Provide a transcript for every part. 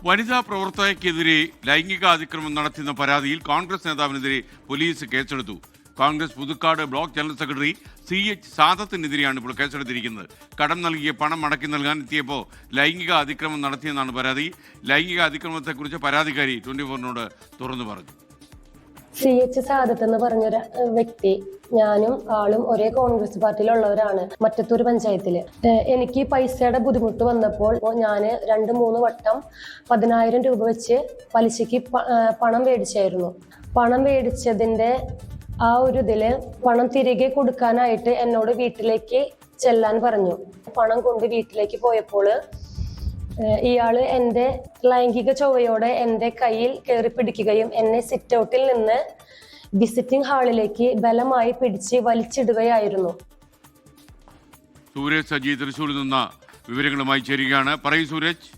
വനിതാ പ്രവർത്തകയ്ക്കെതിരെ ലൈംഗിക അതിക്രമം നടത്തുന്ന പരാതിയിൽ കോൺഗ്രസ് നേതാവിനെതിരെ പോലീസ് കേസെടുത്തു. Congress Puthukkad block general secretary CH സാദത്തിനെതിരെയാണ് ഇപ്പോൾ കേസെടുത്തിരിക്കുന്നത്. കടം നൽകിയ പണം മടക്കി നൽകാൻ എത്തിയപ്പോൾ ലൈംഗിക അതിക്രമം നടത്തിയെന്നാണ് പരാതി. ലൈംഗിക അതിക്രമത്തെക്കുറിച്ച് പരാതിക്കാരി 24-നോട് തുറന്നു പറഞ്ഞു. CH സാദത്ത് എന്ന് പറഞ്ഞൊരു വ്യക്തി, ഞാനും ആളും ഒരേ കോൺഗ്രസ് പാർട്ടിയിലുള്ളവരാണ്. മറ്റത്തൂർ പഞ്ചായത്തില് എനിക്ക് പൈസയുടെ ബുദ്ധിമുട്ട് വന്നപ്പോൾ ഞാൻ 2-3 വട്ടം 10,000 രൂപ വെച്ച് പലിശയ്ക്ക് പണം മേടിച്ചായിരുന്നു. പണം മേടിച്ചതിന്റെ ആ ഒരു ഇതില് പണം തിരികെ കൊടുക്കാനായിട്ട് എന്നോട് വീട്ടിലേക്ക് ചെല്ലാൻ പറഞ്ഞു. പണം കൊണ്ട് വീട്ടിലേക്ക് പോയപ്പോൾ ഇയാള് എന്റെ ലൈംഗിക ചൊവ്വയോടെ എന്റെ കയ്യിൽ കയറി പിടിക്കുകയും എന്നെ സിറ്റ് ഔട്ടിൽ നിന്ന് വിസിറ്റിംഗ് ഹാളിലേക്ക് ബലമായി പിടിച്ച് വലിച്ചിടുകയായിരുന്നു. സൂരജ് സജി തൃശ്ശൂരിൽ നിന്ന് വിവരങ്ങളുമായി ചേരുകയാണ്. പറയൂ സൂരജ്.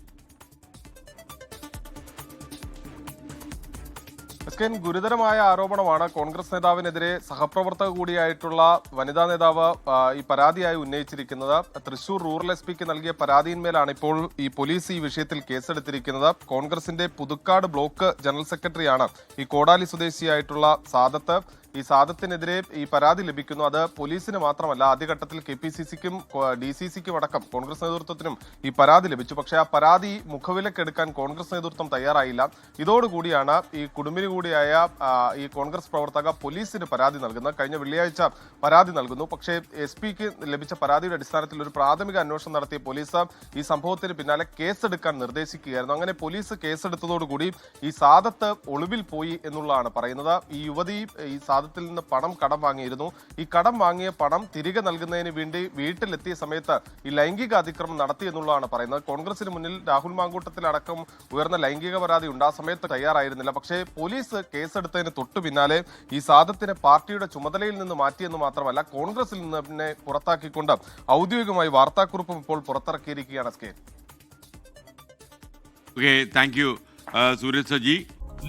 ഗുരുതരമായ ആരോപണമാണ് കോൺഗ്രസ് നേതാവിനെതിരെ സഹപ്രവർത്തക കൂടിയായിട്ടുള്ള വനിതാ നേതാവ് ഈ പരാതിയായി ഉന്നയിച്ചിരിക്കുന്നത്. തൃശൂർ റൂറൽ SP നൽകിയ പരാതിയിന്മേലാണ് ഇപ്പോൾ ഈ പോലീസ് ഈ വിഷയത്തിൽ കേസെടുത്തിരിക്കുന്നത്. കോൺഗ്രസിന്റെ പുതുക്കാട് ബ്ലോക്ക് ജനറൽ സെക്രട്ടറിയാണ് ഈ കോടാലി സ്വദേശിയായിട്ടുള്ള സാദത്ത്. ഈ സാദത്തിനെതിരെ ഈ പരാതി ലഭിക്കുന്നു. അത് പോലീസിന് മാത്രമല്ല, ആദ്യഘട്ടത്തിൽ KPCCക്കും DCCക്കും അടക്കം കോൺഗ്രസ് നേതൃത്വത്തിനും ഈ പരാതി ലഭിച്ചു. പക്ഷേ ആ പരാതി മുഖവിലക്കെടുക്കാൻ കോൺഗ്രസ് നേതൃത്വം തയ്യാറായില്ല. ഇതോടുകൂടിയാണ് ഈ കുടുംബിനി കൂടിയായ ഈ കോൺഗ്രസ് പ്രവർത്തക പോലീസിന് പരാതി നൽകുന്നത്. കഴിഞ്ഞ വെള്ളിയാഴ്ച പരാതി നൽകുന്നു. പക്ഷേ SP-ക്ക് ലഭിച്ച പരാതിയുടെ അടിസ്ഥാനത്തിൽ ഒരു പ്രാഥമിക അന്വേഷണം നടത്തിയ പോലീസ് ഈ സംഭവത്തിന് പിന്നാലെ കേസെടുക്കാൻ നിർദ്ദേശിക്കുകയായിരുന്നു. അങ്ങനെ പോലീസ് കേസെടുത്തതോടുകൂടി ഈ സാദത്ത് ഒളിവിൽ പോയി എന്നുള്ളതാണ് പറയുന്നത്. ഈ യുവതി ഈ ത്തിൽ നിന്ന് പണം കടം വാങ്ങിയിരുന്നു. ഈ കടം വാങ്ങിയ പണം തിരികെ നൽകുന്നതിന് വേണ്ടി വീട്ടിലെത്തിയ സമയത്ത് ഈ ലൈംഗിക അതിക്രമം നടത്തി എന്നുള്ളതാണ് പറയുന്നത്. കോൺഗ്രസിന് മുന്നിൽ രാഹുൽ മാങ്കൂട്ടത്തിലടക്കം ഉയർന്ന ലൈംഗിക പരാതി ഉണ്ട്. ആ സമയത്ത് തയ്യാറായിരുന്നില്ല. പക്ഷേ പോലീസ് കേസെടുത്തതിന് തൊട്ടു പിന്നാലെ ഈ സാദത്തിനെ പാർട്ടിയുടെ ചുമതലയിൽ നിന്ന് മാറ്റിയെന്ന് മാത്രമല്ല, കോൺഗ്രസിൽ നിന്ന് പിന്നെ പുറത്താക്കിക്കൊണ്ട് ഔദ്യോഗികമായി വാർത്താക്കുറിപ്പും ഇപ്പോൾ പുറത്തിറക്കിയിരിക്കുകയാണ്. Thank you Suraj Saji.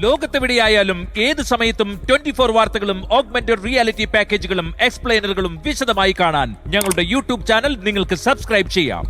ലോകത്തെവിടെയായാലും ഏത് സമയത്തും 24 വാർത്തകളും ഓഗ്മെന്റഡ് റിയാലിറ്റി പാക്കേജുകളും എക്സ്പ്ലെയിനറുകളും വിശദമായി കാണാൻ ഞങ്ങളുടെ YouTube ചാനൽ നിങ്ങൾക്ക് സബ്സ്ക്രൈബ് ചെയ്യാം.